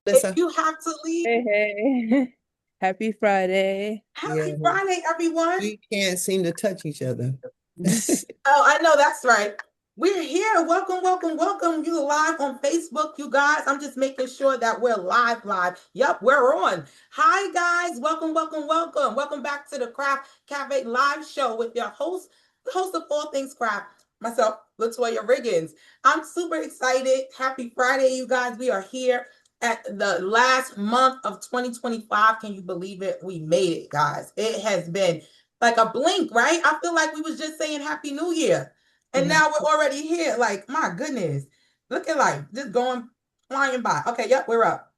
If Listen, you have to leave, Hey, hey. Happy Friday. yeah, happy Friday, everyone. we can't seem to touch each other. Oh, I know that's right. We're here. Welcome, welcome, welcome. You live on Facebook, you guys. I'm just making sure that we're live. Yep, we're on. Hi, guys. Welcome, welcome, welcome. Welcome back to the Craft Cafe live show with your host, the host of All Things Craft, myself, Latoya Riggins. I'm super excited. Happy Friday, you guys. We are here at the last month of 2025. Can you believe it? We made it, guys. It has been like a blink, right? I feel like we was just saying Happy New Year. And Yeah. now we're already here. Like, my goodness. Look at life. Just going flying by. Okay, yep, we're up.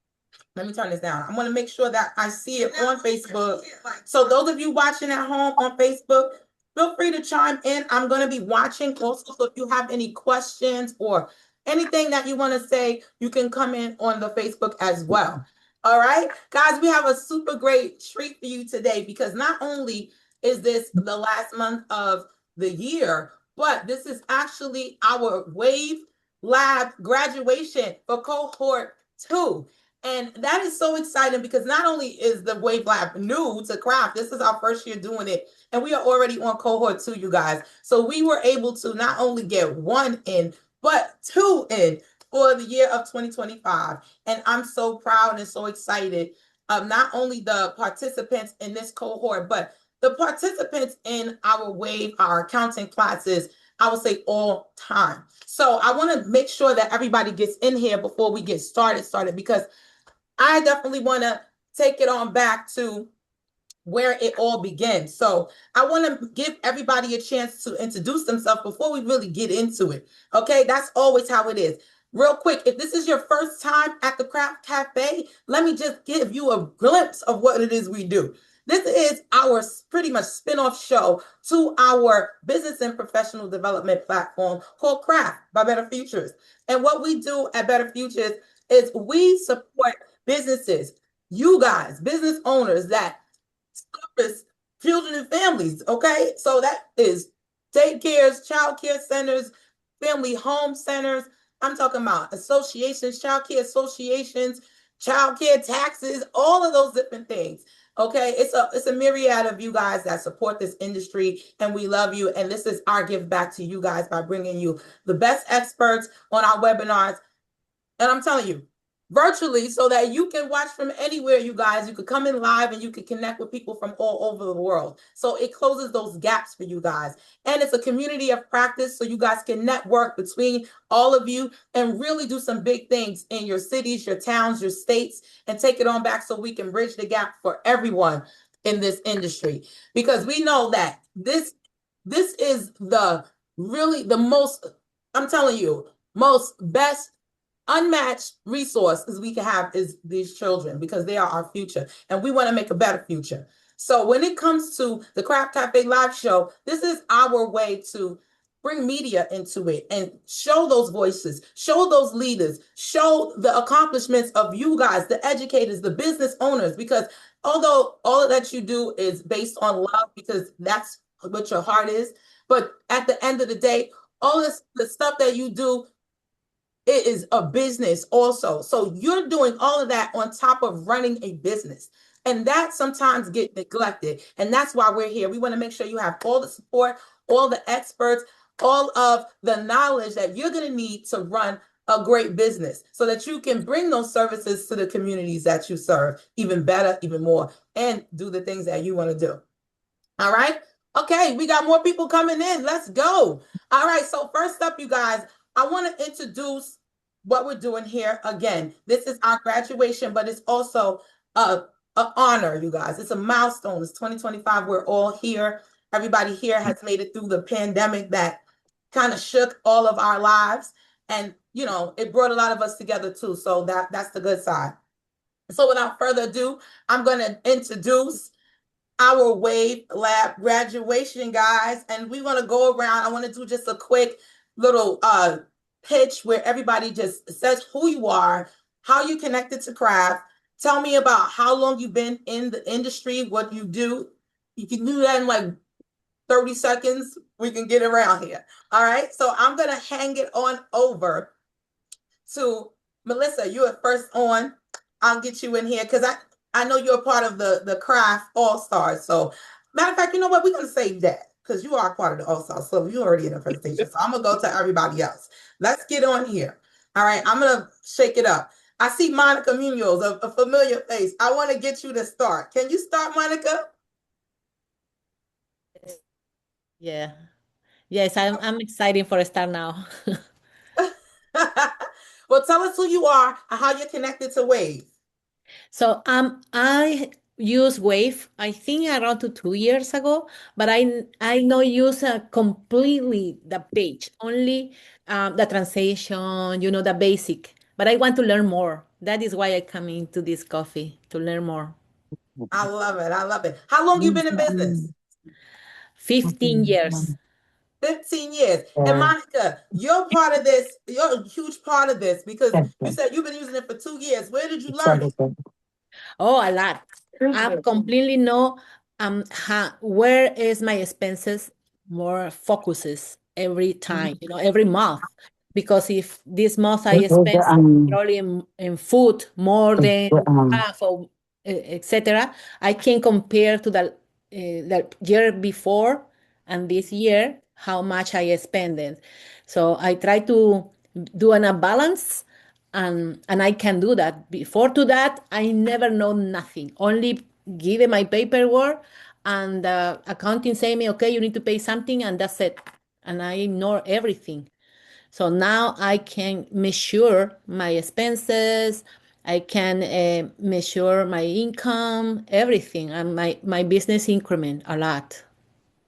Let me turn this down. I want to make sure that I see it on Facebook. So those of you watching at home on Facebook, feel free to chime in. I'm going to be watching also. So if you have any questions or anything that you want to say, you can come in on the Facebook as well. All right, guys, we have a super great treat for you today because not only is this the last month of the year, but this is actually our Wave Lab graduation for Cohort 2. And that is so exciting because not only is the Wave Lab new to craft, this is our first year doing it, and we are already on Cohort 2, you guys. So we were able to not only get one in, but two in for the year of 2025. And I'm so proud and so excited of not only the participants in this cohort, but the participants in our Wave, our accounting classes, I would say all time. So I want to make sure that everybody gets in here before we get started because I definitely want to take it on back to where it all begins. So I want to give everybody a chance to introduce themselves before we really get into it. Okay, that's always how it is. Real quick, if this is your first time at the Craft Cafe, let me just give you a glimpse of what it is we do. This is our pretty much spin-off show to our business and professional development platform called Craft by Better Futures. And what we do at Better Futures is we support businesses, you guys, business owners that service children and families. Okay, so that is daycares, child care centers, family home centers. I'm talking about associations, child care associations, child care taxes, all of those different things. Okay, it's a myriad of you guys that support this industry, and we love you. And this is our gift back to you guys by bringing you the best experts on our webinars. And I'm telling you, virtually, so that you can watch from anywhere, you guys. You could come in live and you could connect with people from all over the world. So it closes those gaps for you guys. And it's a community of practice so you guys can network between all of you and really do some big things in your cities, your towns, your states, and take it on back so we can bridge the gap for everyone in this industry. Because we know that this is the really the most, I'm telling you, most best unmatched resources we can have is these children because they are our future and we want to make a better future. So when it comes to the Craft Cafe live show, this is our way to bring media into it and show those voices, show those leaders, show the accomplishments of you guys, the educators, the business owners, because although all of that you do is based on love because that's what your heart is, but at the end of the day, all this the stuff that you do, it is a business also. So you're doing all of that on top of running a business. And that sometimes get neglected. And that's why we're here. We want to make sure you have all the support, all the experts, all of the knowledge that you're going to need to run a great business so that you can bring those services to the communities that you serve even better, even more, and do the things that you want to do. All right. Okay, we got more people coming in. Let's go. All right. So first up, you guys, I want to introduce what we're doing here. Again, this is our graduation, but it's also a honor, you guys. It's a milestone. It's 2025. We're all here. Everybody here has made it through the pandemic that kind of shook all of our lives, and it brought a lot of us together too. So that's the good side. So without further ado, I'm going to introduce our Wave Lab graduation, guys. And we want to go around. I want to do just a quick little pitch where everybody just says who you are, how you connected to craft. Tell me about how long you've been in the industry, what you do. You can do that in like 30 seconds. We can get around here. All right. So I'm going to hang it on over to Melissa. You are first on. I'll get you in here because I know you're a part of the craft all stars. So matter of fact, you know what? We're gonna save that because you are part of the all stars. So you already in the presentation. So I'm gonna go to everybody else. Let's get on here. All right, I'm gonna shake it up. I see Monica Munoz, a familiar face. I want to get you to start. Can you start, Monica? Yeah. Yes, I'm excited for a start now. Well, tell us who you are and how you're connected to Wave. So I use Wave, I think around to 2 years ago, but I not use completely the page, only the translation, the basic. But I want to learn more. That is why I come into this coffee to learn more. I love it. I love it. How long you been in business? 15 years. 15 years. And Monica, you're part of this. You're a huge part of this because you said you've been using it for 2 years. Where did you learn it? Oh, a lot. I completely know where is my expenses more focuses every time, every month. Because if this month I spend probably in food more than half of etc., I can compare to the year before and this year how much I spent. So I try to do a balance and I can do that. Before to that, I never know nothing. Only give them my paperwork and accounting say me, okay, you need to pay something and that's it. And I ignore everything. So now I can measure my expenses. I can measure my income, everything, and my business increment a lot.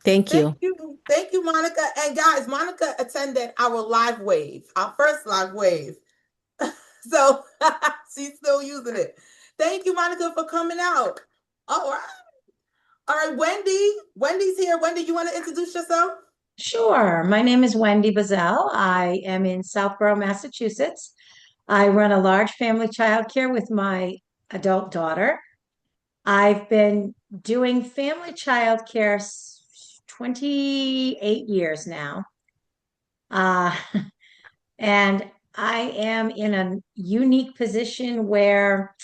Thank Thank you. you. Thank you, Monica. And guys, Monica attended our live wave, our first live wave. So she's still using it. Thank you, Monica, for coming out. All right. All right, Wendy. Wendy's here. Wendy, you want to introduce yourself? Sure. My name is Wendy Bazell. I am in Southborough, Massachusetts. I run a large family childcare with my adult daughter. I've been doing family childcare 28 years now. Uh, and I am in a unique position where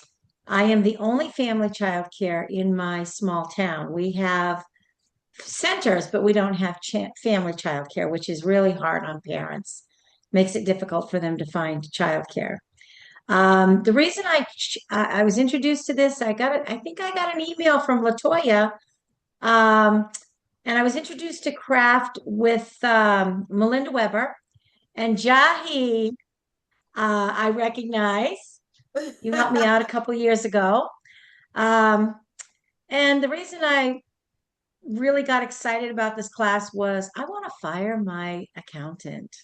I am the only family childcare in my small town. We have centers, but we don't have family childcare, which is really hard on parents. Makes it difficult for them to find childcare. The reason I was introduced to this, I got it. I think I got an email from Latoya, and I was introduced to craft with Melinda Weber and Jahi. I recognize you helped me out a couple years ago, and the reason I really got excited about this class was I want to fire my accountant.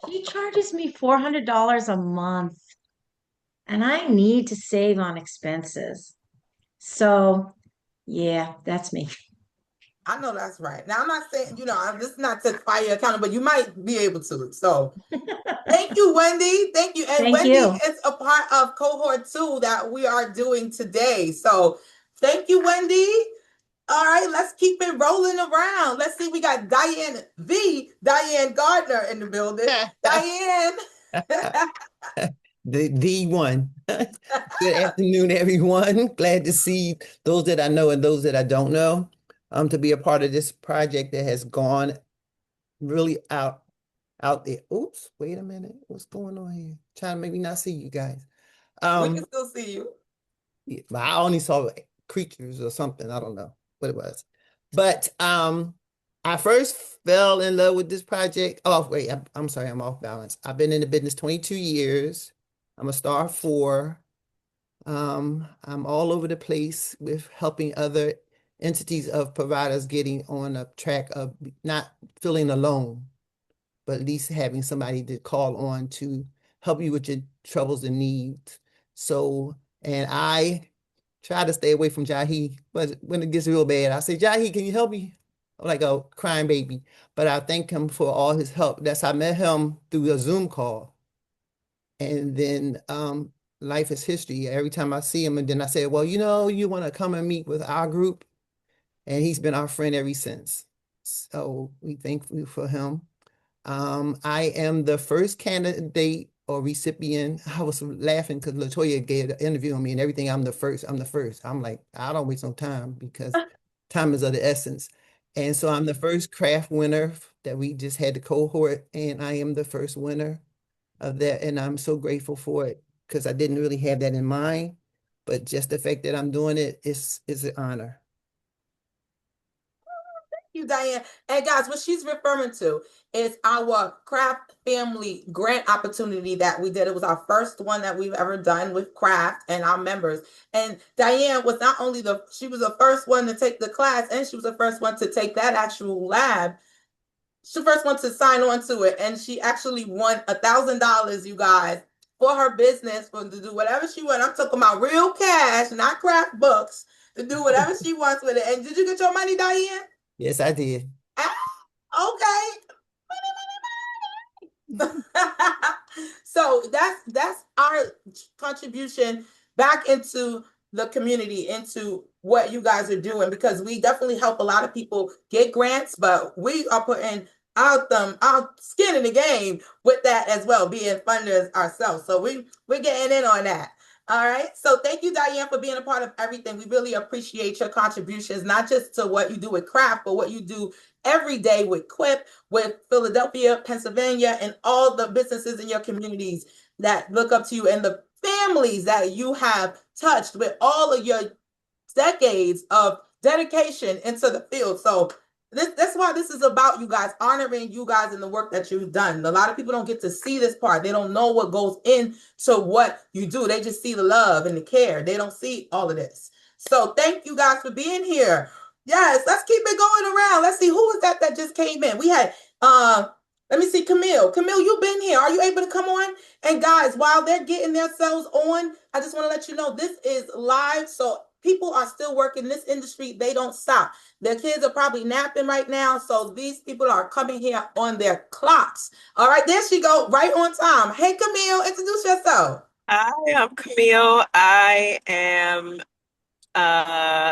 He charges me $400 a month, and I need to save on expenses. So, yeah, that's me. I know that's right. Now I'm not saying, this is not to fire your accountant, but you might be able to. So thank you, Wendy. Thank you. And Thank Wendy you. is a part of Cohort 2 that we are doing today. So thank you, Wendy. All right, let's keep it rolling around. Let's see, we got Diane Gardner in the building. Diane. The one. Good afternoon, everyone. Glad to see those that I know and those that I don't know. To be a part of this project that has gone really out there. Oops, wait a minute. What's going on here? Trying to make me not see you guys. We can still see you. Yeah, I only saw creatures or something. I don't know what it was. But I first fell in love with this project. Oh, wait, I'm sorry, I'm off balance. I've been in the business 22 years. I'm a star 4. I'm all over the place with helping other entities of providers getting on a track of not feeling alone, but at least having somebody to call on to help you with your troubles and needs. So, and I try to stay away from Jahi, but when it gets real bad, I say, Jahi, can you help me? I'm like a crying baby. But I thank him for all his help. I met him through a Zoom call. And then life is history. Every time I see him, and then I say, well, you want to come and meet with our group? And he's been our friend ever since. So we thank you for him. I am the first candidate or recipient. I was laughing because Latoya gave an interview on me and everything. I'm the first. I'm the first. I'm like, I don't waste no time because time is of the essence. And so I'm the first craft winner that we just had the cohort, and I am the first winner of that. And I'm so grateful for it because I didn't really have that in mind. But just the fact that I'm doing it is an honor. You, Diane. And guys, what she's referring to is our craft family grant opportunity that we did. It was our first one that we've ever done with craft and our members. And Diane was not only she was the first one to take the class, and she was the first one to take that actual lab. She the first one to sign on to it, and she actually won $1,000, you guys, for her business, for to do whatever she wanted. I'm talking about real cash, not craft books, to do whatever she wants with it. And did you get your money, Diane? Yes, I did. Okay. So that's our contribution back into the community, into what you guys are doing, because we definitely help a lot of people get grants, but we are putting our skin in the game with that as well, being funders ourselves. So we're getting in on that. All right. So thank you, Diane, for being a part of everything. We really appreciate your contributions, not just to what you do with craft, but what you do every day with Quip, with Philadelphia, Pennsylvania, and all the businesses in your communities that look up to you, and the families that you have touched with all of your decades of dedication into the field. So that's why this is about you guys, honoring you guys and the work that you've done. A lot of people don't get to see this part. They don't know what goes into what you do. They just see the love and the care. They don't see all of this. So thank you guys for being here. Yes, let's keep it going around. Let's see, who was that just came in? We had let me see, Camille. Camille, you've been here. Are you able to come on? And guys, while they're getting themselves on, I just want to let you know this is live. So people are still working this industry. They don't stop. Their kids are probably napping right now. So these people are coming here on their clocks. All right, there she go, right on time. Hey, Camille, introduce yourself. Hi, I'm Camille. I am,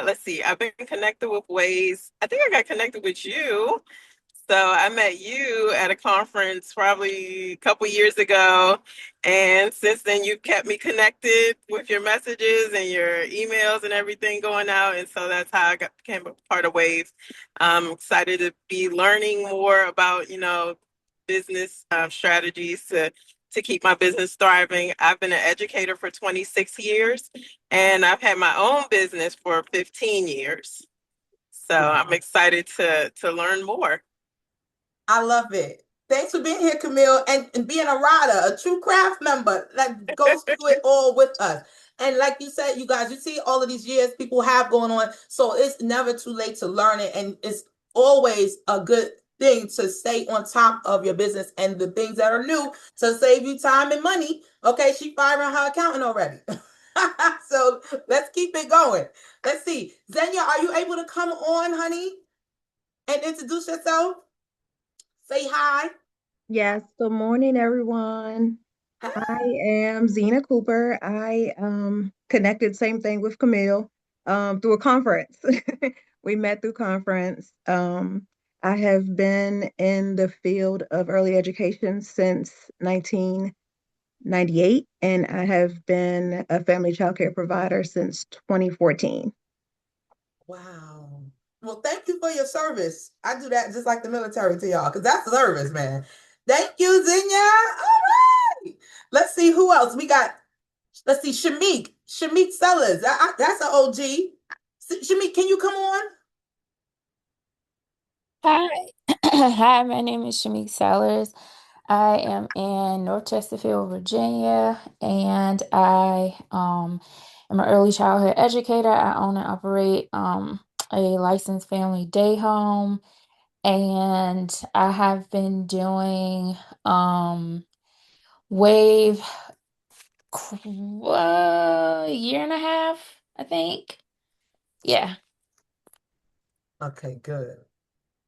let's see, I've been connected with Ways. I think I got connected with you. So I met you at a conference probably a couple years ago. And since then, you've kept me connected with your messages and your emails and everything going out. And so that's how I became a part of Waves. I'm excited to be learning more about, business strategies to keep my business thriving. I've been an educator for 26 years, and I've had my own business for 15 years. So I'm excited to learn more. I love it. Thanks for being here, Camille, and being a rider, a true craft member that goes through it all with us. And like you said, you guys, you see all of these years people have going on. So it's never too late to learn it. And it's always a good thing to stay on top of your business and the things that are new to save you time and money. Okay, she firing her accountant already. So let's keep it going. Let's see. Xenia, are you able to come on, honey, and introduce yourself? Say hi. Yes, good morning, everyone. I am Zena Cooper. I connected, same thing with Camille, through a conference. We met through conference. I have been in the field of early education since 1998, and I have been a family childcare provider since 2014. Wow. Well, thank you for your service. I do that just like the military to y'all, because that's service, man. Thank you, Xenia. All right. Let's see who else. We got, let's see, Shamik. Shamik Sellers. That's an OG. Shamik, can you come on? Hi. Hi, my name is Shamik Sellers. I am in North Chesterfield, Virginia, and I am an early childhood educator. I own and operate a licensed family day home, and I have been doing Wave a year and a half, I think. Yeah, Okay, good.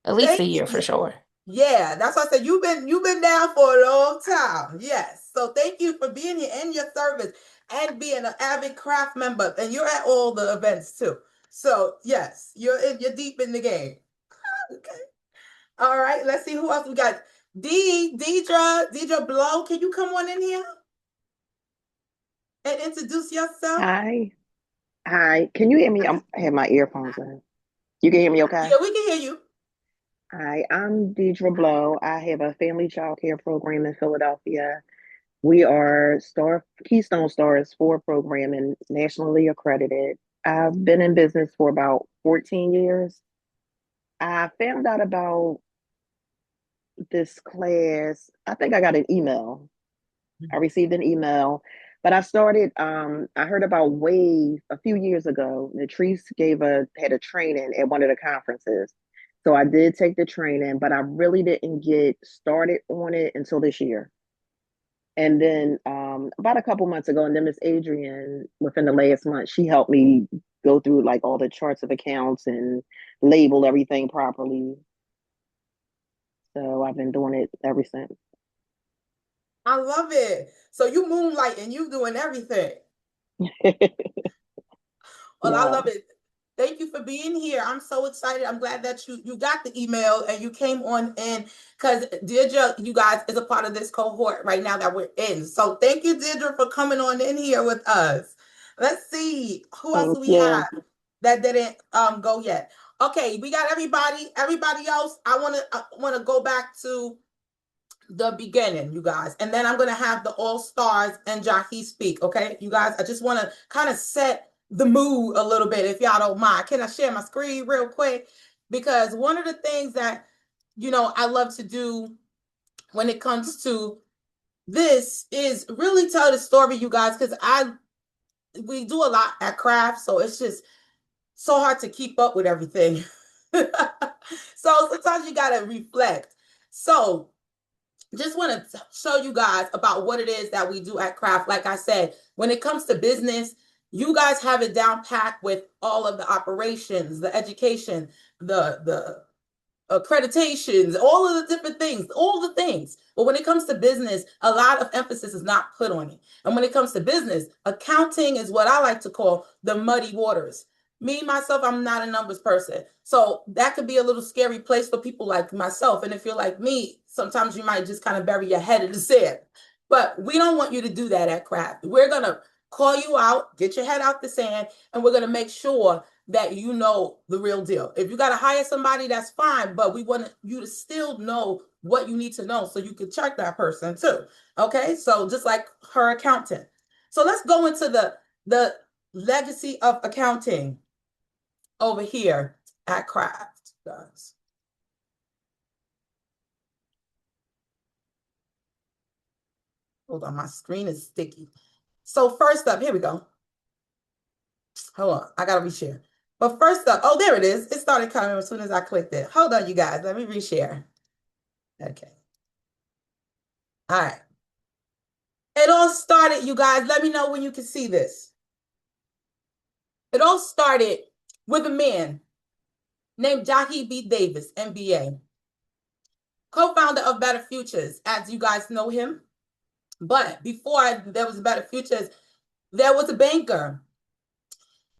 at least a Thank year you. for sure. Yeah, that's why I said you've been down for a long time. Yes. So thank you for being here and your service and being an avid craft member. And you're at all the events too. So yes, you're deep in the game. Okay. All right. Let's see who else we got. Deidre Blow, can you come on in here and introduce yourself? Hi. Hi. Can you hear me? I have my earphones in. You can hear me okay? Yeah, we can hear you. Hi, I'm Deidre Blow. I have a family child care program in Philadelphia. We are Keystone Stars 4 program and nationally accredited. I've been in business for about 14 years. I found out about this class. I think I got an email. I received an email, but I heard about Wave a few years ago. Latrice had a training at one of the conferences. So I did take the training, but I really didn't get started on it until this year. And then about a couple months ago, and then Miss Adrian, within the last month, she helped me go through like all the charts of accounts and label everything properly. So I've been doing it ever since. I love it. So you moonlight and you doing everything. Well, I love it. Thank you for being here. I'm so excited. I'm glad that you got the email and you came on in, because Deirdre, you guys, is a part of this cohort right now that we're in. So thank you, Deirdre, for coming on in here with us. Let's see who else do we have that didn't go yet. Okay, we got everybody. Everybody else, I want to go back to the beginning, you guys, and then I'm going to have the all-stars and Jahi speak. Okay, you guys, I just want to kind of set the mood a little bit, if y'all don't mind. Can I share my screen real quick? Because one of the things that I love to do when it comes to this is really tell the story, you guys, because we do a lot at craft, so it's just so hard to keep up with everything. So sometimes you got to reflect. So just want to show you guys about what it is that we do at Craft. Like I said, when it comes to business, you guys have it down packed with all of the operations, the education, the accreditations, all of the different things, all the things. But when it comes to business, a lot of emphasis is not put on it. And when it comes to business, accounting is what I like to call the muddy waters. Me, myself, I'm not a numbers person. So that could be a little scary place for people like myself. And if you're like me, sometimes you might just kind of bury your head in the sand. But we don't want you to do that at Craft. We're going to call you out, get your head out the sand, and we're going to make sure that you know the real deal. If you got to hire somebody, that's fine, but we want you to still know what you need to know so you can check that person too. Okay, so just like her accountant. So let's go into the legacy of accounting over here at Craft, guys. Hold on, my screen is sticky. So first up, here we go. Hold on, I gotta reshare. But first up, oh, there it is. It started coming as soon as I clicked it. Hold on, you guys. Let me reshare. Okay. All right. It all started, you guys. Let me know when you can see this. It all started with a man named Jahi B. Davis, MBA, co-founder of Better Futures, as you guys know him. But before there was Better Futures, there was a banker.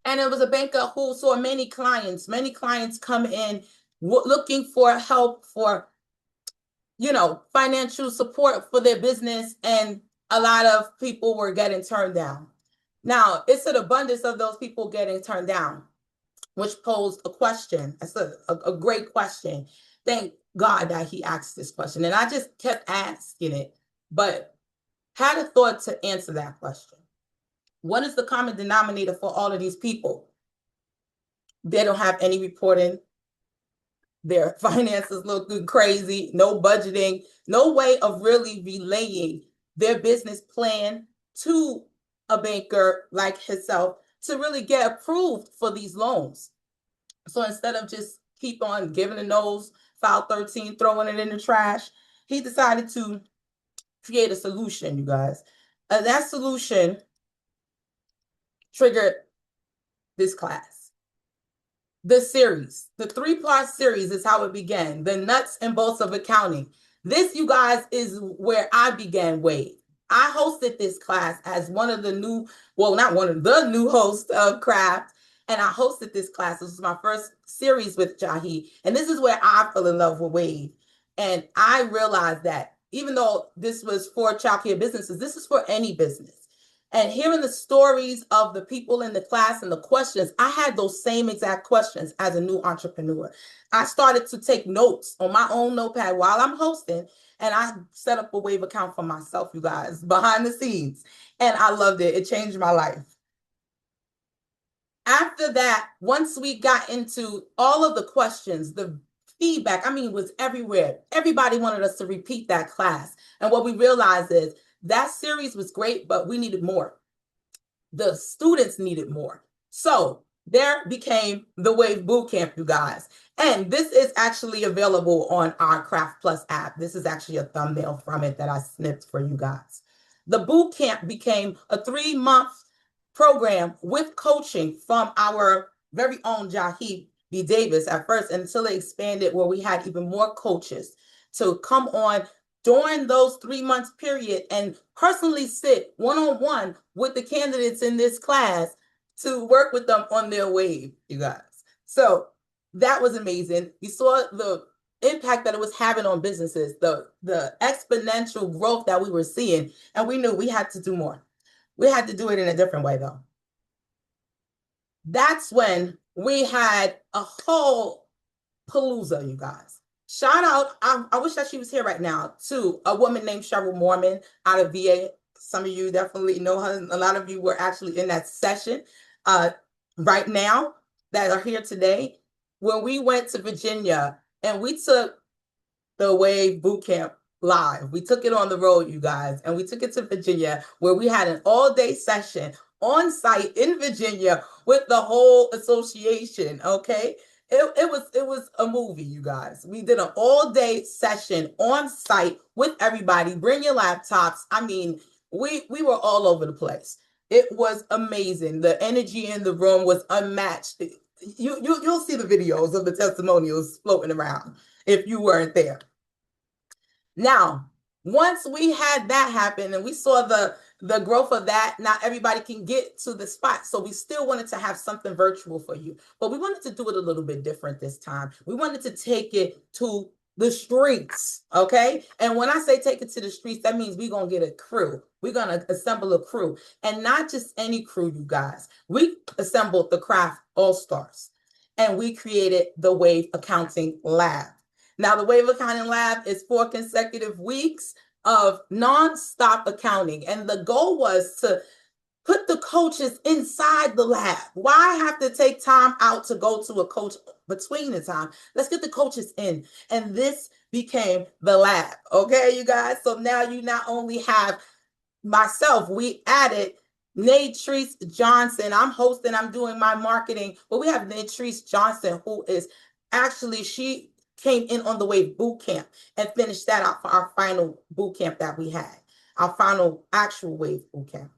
And it was a banker who saw many clients come in looking for help for, financial support for their business. And a lot of people were getting turned down. Now, it's an abundance of those people getting turned down, which posed a question. That's a great question. Thank God that he asked this question. And I just kept asking it, but had a thought to answer that question. What is the common denominator for all of these people? They don't have any reporting. Their finances look crazy, no budgeting, no way of really relaying their business plan to a banker like himself to really get approved for these loans. So instead of just keep on giving a nose, file 13, throwing it in the trash, he decided to create a solution, you guys. That solution triggered this class. The series, the 3+ series is how it began. The nuts and bolts of accounting. This, you guys, is where I began Wave. I hosted this class as one of the new, well, not one of the new hosts of Craft. And I hosted this class. This was my first series with Jahi. And this is where I fell in love with Wave. And I realized that even though this was for childcare businesses, this is for any business. And hearing the stories of the people in the class and the questions, I had those same exact questions as a new entrepreneur. I started to take notes on my own notepad while I'm hosting, and I set up a Wave account for myself, you guys, behind the scenes. And I loved it. It changed my life. After that, once we got into all of the questions, the feedback, I mean, was everywhere. Everybody wanted us to repeat that class. And what we realized is that series was great, but we needed more. The students needed more. So there became the Wave Bootcamp, you guys. And this is actually available on our Craft Plus app. This is actually a thumbnail from it that I snipped for you guys. The bootcamp became a 3-month program with coaching from our very own Jahid B. Davis at first, until it expanded where we had even more coaches to come on during those 3 months period and personally sit one-on-one with the candidates in this class to work with them on their wave, you guys. So that was amazing. You saw the impact that it was having on businesses, the exponential growth that we were seeing, and we knew we had to do more. We had to do it in a different way, though. That's when we had a whole palooza, you guys. Shout out, I wish that she was here right now, to a woman named Cheryl Mormon out of VA. Some of you definitely know her. A lot of you were actually in that session right now that are here today. When we went to Virginia and we took the Wave Bootcamp live. We took it on the road, you guys, and we took it to Virginia, where we had an all-day session on site in Virginia with the whole association. Okay, it was a movie, you guys. We did an all-day session on site with everybody. Bring your laptops. I mean, we were all over the place. It was amazing. The energy in the room was unmatched. You'll see the videos of the testimonials floating around if you weren't there. Now, once we had that happen and we saw the growth of that, not everybody can get to the spot. So we still wanted to have something virtual for you, but we wanted to do it a little bit different this time. We wanted to take it to the streets, okay? And when I say take it to the streets, that means we're going to get a crew. We're going to assemble a crew, and not just any crew, you guys. We assembled the Craft All-Stars, and we created the Wave Accounting Lab. Now, the Wave Accounting Lab is 4 consecutive weeks of nonstop accounting. And the goal was to put the coaches inside the lab. Why have to take time out to go to a coach between the time? Let's get the coaches in. And this became the lab. Okay, you guys? So now you not only have myself, we added Natrice Johnson. I'm hosting, I'm doing my marketing, but we have Natrice Johnson, who is actually, she came in on the Wave Bootcamp and finished that out for our final bootcamp that we had, our final actual Wave Bootcamp.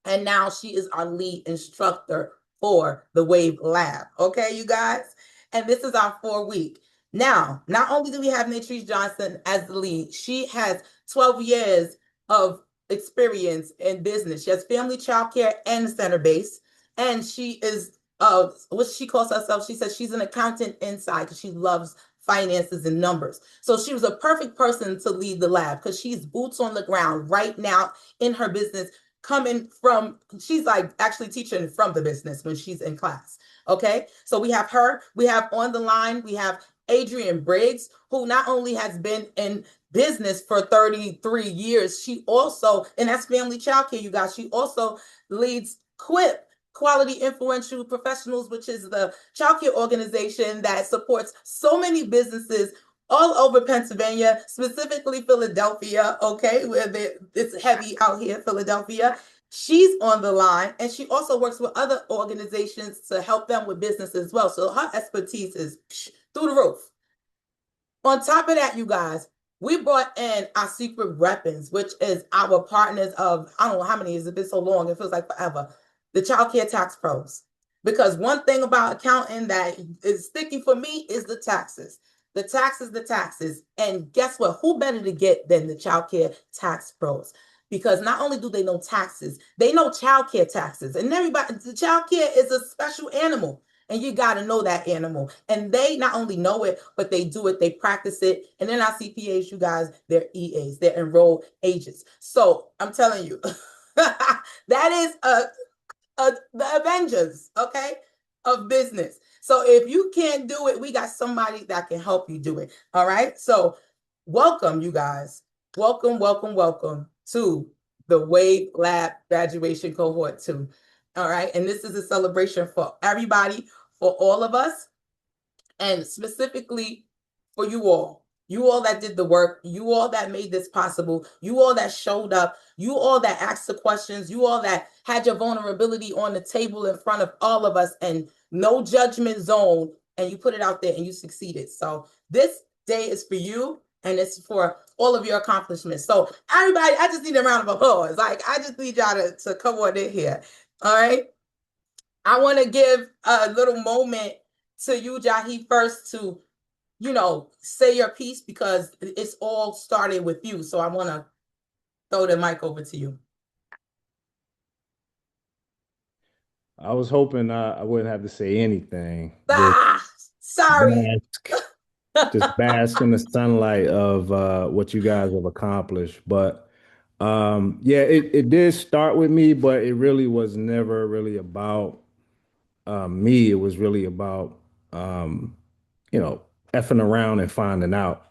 And now she is our lead instructor for the Wave Lab. Okay, you guys? And this is our 4-week. Now, not only do we have Natrice Johnson as the lead, she has 12 years of experience in business. She has family childcare and center-based. And she is, what she calls herself, she says she's an accountant inside because she loves finances and numbers. So she was a perfect person to lead the lab because she's boots on the ground right now in her business, coming from, she's like actually teaching from the business when she's in class. Okay, so we have her, we have on the line, we have Adrienne Briggs, who not only has been in business for 33 years, she also, and that's family childcare, you guys, she also leads QUIP, Quality Influential Professionals, which is the childcare organization that supports so many businesses all over Pennsylvania, specifically Philadelphia, okay, where it's heavy out here, Philadelphia. She's on the line, and she also works with other organizations to help them with business as well. So her expertise is through the roof. On top of that, you guys, we brought in our secret weapons, which is our partners of, I don't know how many years, it's been so long, it feels like forever, the Childcare Tax Pros. Because one thing about accounting that is sticky for me is the taxes. The taxes. And guess what? Who better to get than the Childcare Tax Pros? Because not only do they know taxes, they know childcare taxes. And everybody, the childcare is a special animal. And you got to know that animal. And they not only know it, but they do it, they practice it. And they're not CPAs, you guys, they're EAs, they're enrolled agents. So I'm telling you, that is the Avengers, okay, of business. So if you can't do it, we got somebody that can help you do it. All right. So welcome, you guys. Welcome, welcome, welcome to the Wave Lab graduation cohort 2. All right. And this is a celebration for everybody, for all of us, and specifically for you all. You all that did the work, you all that made this possible, you all that showed up, you all that asked the questions, you all that had your vulnerability on the table in front of all of us, and no judgment zone, and you put it out there and you succeeded. So this day is for you, and it's for all of your accomplishments. So everybody, I just need a round of applause. Like, I just need y'all to come on in here. All right. I want to give a little moment to you, Jahi, first to, say your piece, because it's all started with you. So I want to throw the mic over to you. I was hoping I wouldn't have to say anything. Sorry. Just bask in the sunlight of what you guys have accomplished. But yeah, it did start with me, but it really was never really about me. It was really about effing around and finding out.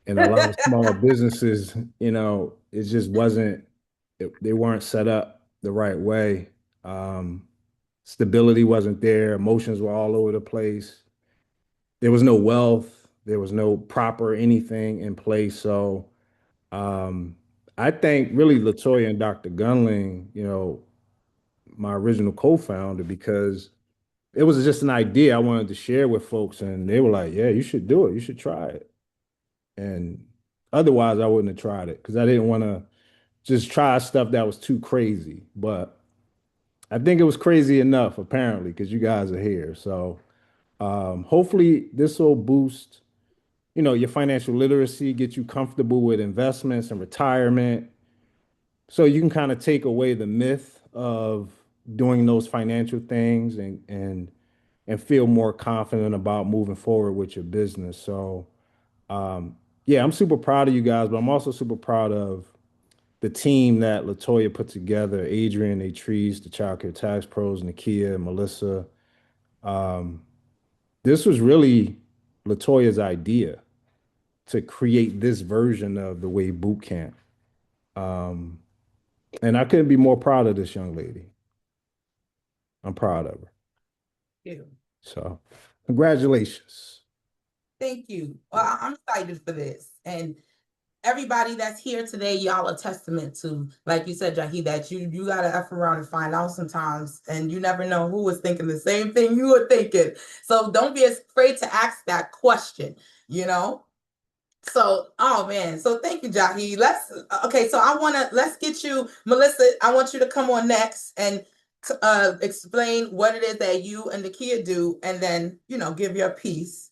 And a lot of small businesses, it just wasn't, they weren't set up the right way. Stability wasn't there. Emotions were all over the place. There was no wealth. There was no proper anything in place. So I think really Latoya and Dr. Gunling, my original co-founder, because it was just an idea I wanted to share with folks. And they were like, yeah, you should do it. You should try it. And otherwise, I wouldn't have tried it because I didn't want to just try stuff that was too crazy. But I think it was crazy enough, apparently, because you guys are here. So hopefully this will boost, your financial literacy, get you comfortable with investments and retirement. So you can kind of take away the myth of doing those financial things and feel more confident about moving forward with your business. So yeah, I'm super proud of you guys, but I'm also super proud of the team that Latoya put together, Adrian, Atrice, the Childcare Tax Pros, Nakia, Melissa. This was really Latoya's idea to create this version of the Wave Boot Camp. And I couldn't be more proud of this young lady. I'm proud of her. Thank you. So congratulations. Thank you. Well, I'm excited for this. And everybody that's here today, y'all a testament to, like you said, Jahi, that you gotta F around and find out sometimes, and you never know who was thinking the same thing you were thinking. So don't be afraid to ask that question, So, oh man, so thank you, Jahi. So let's get you, Melissa. I want you to come on next and explain what it is that you and Nakia do, and then give your piece.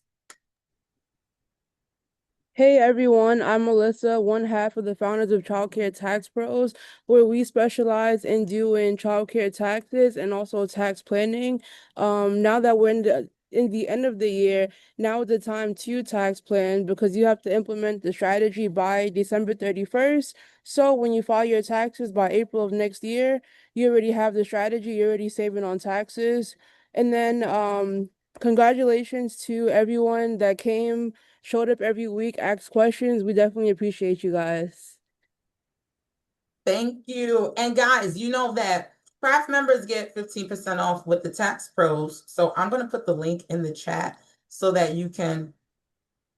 Hey everyone, I'm Melissa, one half of the founders of Childcare Tax Pros, where we specialize in doing childcare taxes and also tax planning. Now that we're in the end of the year, now is the time to tax plan because you have to implement the strategy by December 31st. So when you file your taxes by April of next year, you already have the strategy, you're already saving on taxes. And then congratulations to everyone that showed up every week, asked questions. We definitely appreciate you guys. Thank you. And guys, you know that craft members get 15% off with the Tax Pros. So I'm going to put the link in the chat so that you can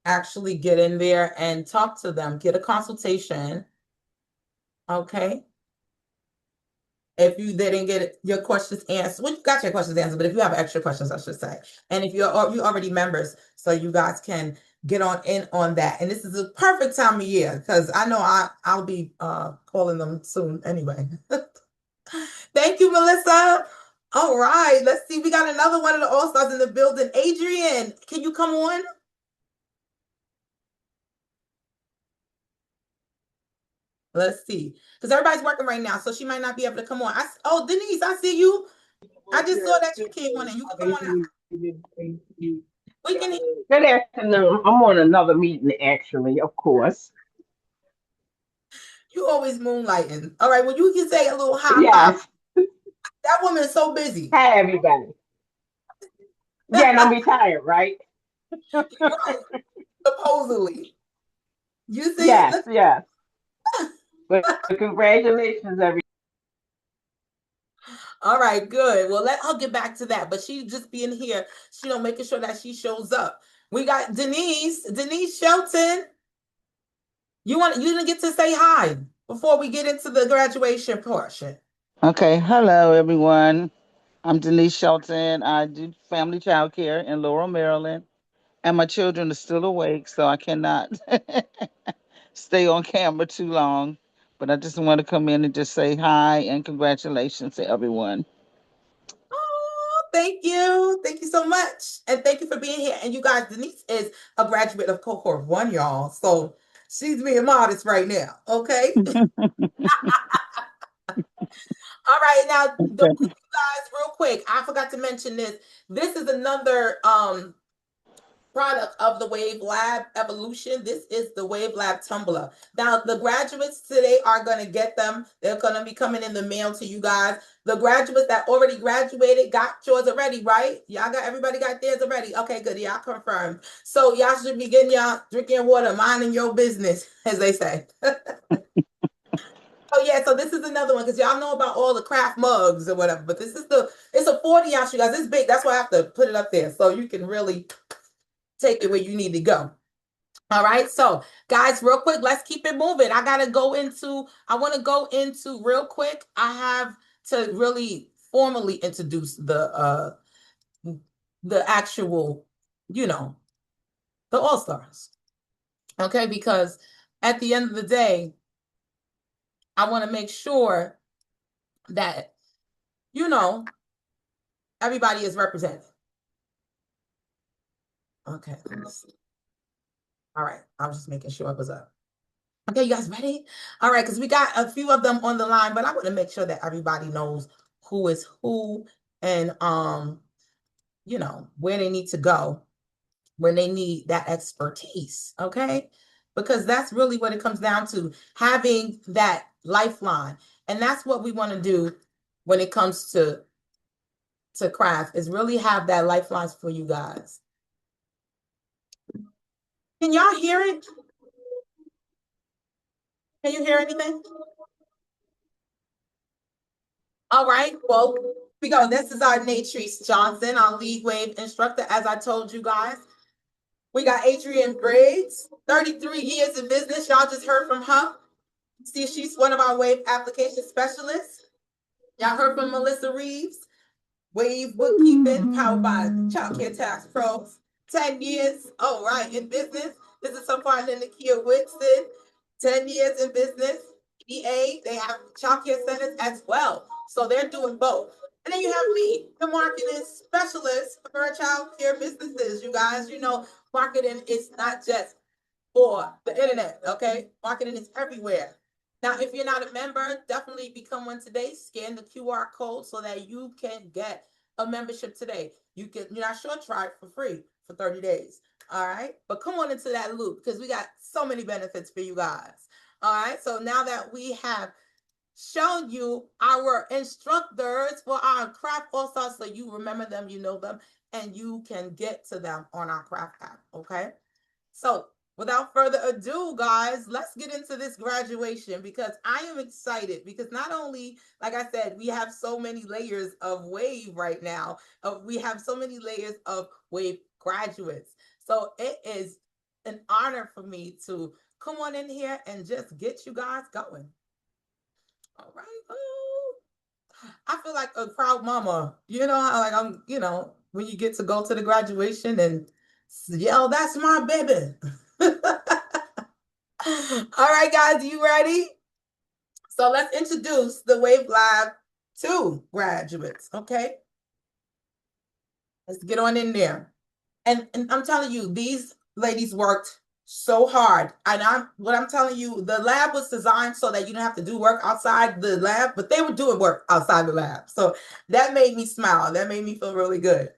actually get in there and talk to them, get a consultation. Okay. If you didn't get your questions answered, well, you got your questions answered, but if you have extra questions, I should say, and if you already members, so you guys can get in on that. And this is a perfect time of year because I know I'll be calling them soon anyway. Thank you, Melissa. All right, let's see. We got another one of the all-stars in the building. Adrian, can you come on? Let's see, because everybody's working right now, so she might not be able to come on. Denise, I see you. I just saw that you came on and you can come on now. We can hear Good afternoon. I'm on another meeting, actually, of course. you always moonlighting. All right, well, you can say a little high five. Yes. That woman is so busy. Hi, everybody. Yeah, and I'm retired, right? Right, supposedly. You see, Yes, yes. But congratulations, everybody. all right, good. Well, I'll get back to that. But she just being here, making sure that she shows up. We got Denise Shelton. You didn't get to say hi before we get into the graduation portion. Okay, hello everyone. I'm Denise Shelton. I do family childcare in Laurel, Maryland, and my children are still awake, so I cannot stay on camera too long. But I just want to come in and just say hi and congratulations to everyone. Oh, thank you. Thank you so much. And thank you for being here. And you guys, Denise is a graduate of Cohort 1, y'all. So she's being modest right now. Okay. All right. Now, Okay. you guys, real quick, I forgot to mention this. This is another product of the Wave Lab Evolution. This is the Wave Lab Tumbler. Now, the graduates today are going to get them. They're going to be coming in the mail to you guys. The graduates that already graduated got yours already, right? Everybody got theirs already. Okay, good. Y'all confirmed. So y'all should be getting y'all drinking water, minding your business, as they say. Oh yeah, so this is another one because y'all know about all the craft mugs or whatever, but it's a 40-ounce, you guys. It's big. That's why I have to put it up there so you can really take it where you need to go. All right, so guys, real quick, let's keep it moving. I want to go into real quick. I have to really formally introduce the actual, the All-Stars. Okay, because at the end of the day, I want to make sure that, everybody is represented. Okay, let's see. All right, I was just making sure it was up. Okay, you guys ready? All right, because we got a few of them on the line, but I want to make sure that everybody knows who is who and where they need to go when they need that expertise. Okay, because that's really what it comes down to, having that lifeline, and that's what we want to do when it comes to craft, is really have that lifelines for you guys. Can y'all hear it? Can you hear anything? All right, well, we go. This is our Natrice Johnson, our lead wave instructor, as I told you guys. We got Adrienne Briggs, 33 years in business. Y'all just heard from her. See, she's one of our wave application specialists. Y'all heard from Melissa Reeves, Wave Bookkeeping, powered by Childcare Tax Pros. 10 years, all right, in business. This is some partner Nakia Whitson, 10 years in business. EA, they have childcare centers as well. So they're doing both. And then you have me, the marketing specialist for childcare businesses. You guys, marketing is not just for the internet, okay? Marketing is everywhere. Now, if you're not a member, definitely become one today. Scan the QR code so that you can get a membership today. You're not sure, try it for free for 30 days. All right. But come on into that loop because we got so many benefits for you guys. All right. So now that we have shown you our instructors for our craft all-stars, so you remember them, you know them, and you can get to them on our craft app. Okay. So without further ado, guys, let's get into this graduation because I am excited because not only, like I said, we have so many layers of wave right now. We have so many layers of wave graduates. So it is an honor for me to come on in here and just get you guys going. All right. Oh, I feel like a proud mama. You know how like I'm, when you get to go to the graduation and yell, "That's my baby." All right, guys, you ready? So let's introduce the Wave Lab 2 graduates, okay? Let's get on in there. And I'm telling you, these ladies worked so hard. And what I'm telling you, the lab was designed so that you don't have to do work outside the lab, but they were doing work outside the lab. So that made me smile. That made me feel really good.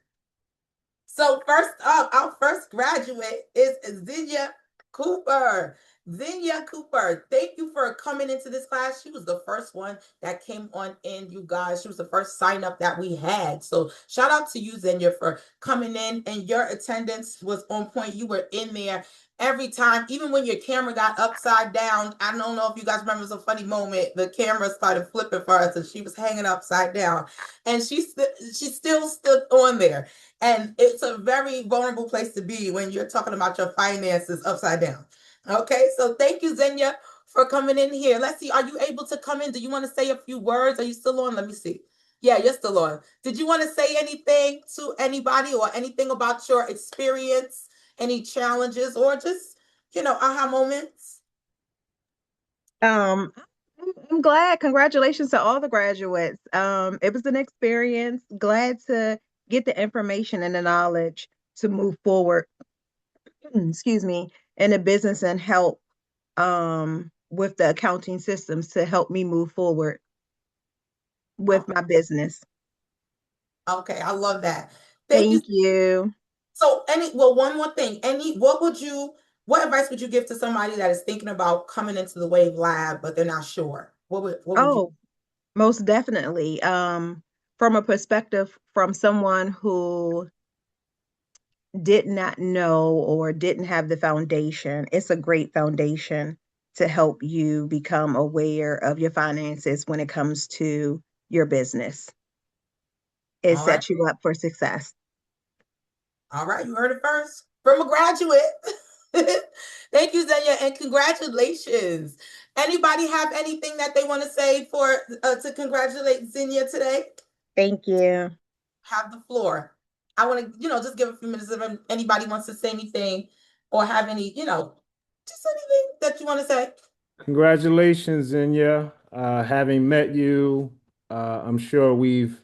So first up, our first graduate is Zinnia Cooper. Zinnia Cooper, thank you for coming into this class. She was the first one that came on in, you guys. She was the first sign up that we had. So shout out to you, Zinnia, for coming in, and your attendance was on point. You were in there every time, even when your camera got upside down. I don't know if you guys remember, it was a funny moment. The camera started flipping for us and she was hanging upside down, and she still stood on there. And it's a very vulnerable place to be when you're talking about your finances upside down. Okay, so thank you, Zenya, for coming in here. Let's see, are you able to come in? Do you want to say a few words? Are you still on? Let me see. Yeah, you're still on. Did you want to say anything to anybody or anything about your experience, any challenges, or just, aha moments? I'm glad. Congratulations to all the graduates. It was an experience. Glad to get the information and the knowledge to move forward, excuse me, in the business and help with the accounting systems to help me move forward with my business. Okay, I love that. Thank you. So one more thing. What advice would you give to somebody that is thinking about coming into the Wave Lab, but they're not sure? What would you? Oh, most definitely. From a perspective from someone who did not know or didn't have the foundation, it's a great foundation to help you become aware of your finances when it comes to your business. It All right. sets you up for success. All right, you heard it first from a graduate. Thank you, Zenya, and congratulations. Anybody have anything that they want to say to congratulate Zenya today? Thank you. Have the floor. I want to, just give a few minutes if anybody wants to say anything or have any, just anything that you want to say. Congratulations, Zenya. Having met you, I'm sure we've,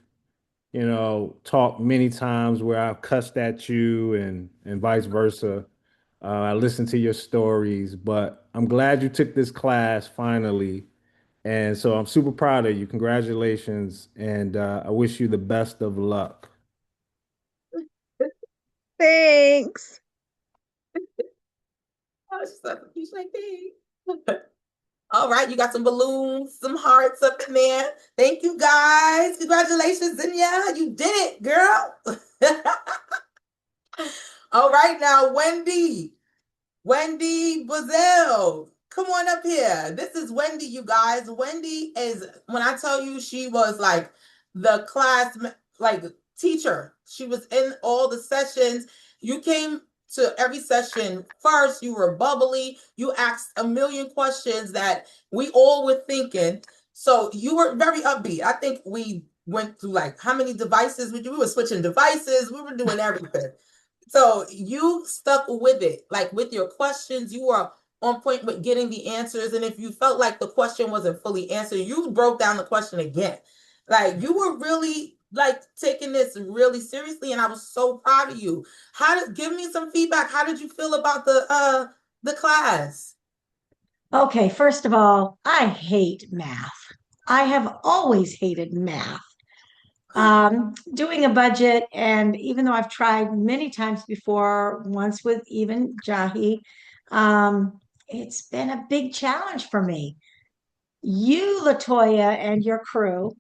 talked many times where I've cussed at you and vice versa. I listened to your stories, but I'm glad you took this class finally. And so I'm super proud of you. Congratulations. And I wish you the best of luck. Thanks. She's like, thanks. All right, you got some balloons, some hearts up in there. Thank you, guys. Congratulations, Zenya. You did it, girl. All right, now, Wendy Bazell, come on up here. This is Wendy, you guys. Wendy is, when I tell you, she was like the class, like teacher. She was in all the sessions. You came to every session first. You were bubbly. You asked a million questions that we all were thinking. So you were very upbeat. I think we went through like how many devices? We were switching devices. We were doing everything. So you stuck with it, like with your questions, you were on point with getting the answers. And if you felt like the question wasn't fully answered, you broke down the question again. Like you were really like taking this really seriously, and I was so proud of you. Give me some feedback? How did you feel about the class? Okay, first of all, I hate math. I have always hated math. Doing a budget, and even though I've tried many times before, once with even Jahi, it's been a big challenge for me. You, Latoya, and your crew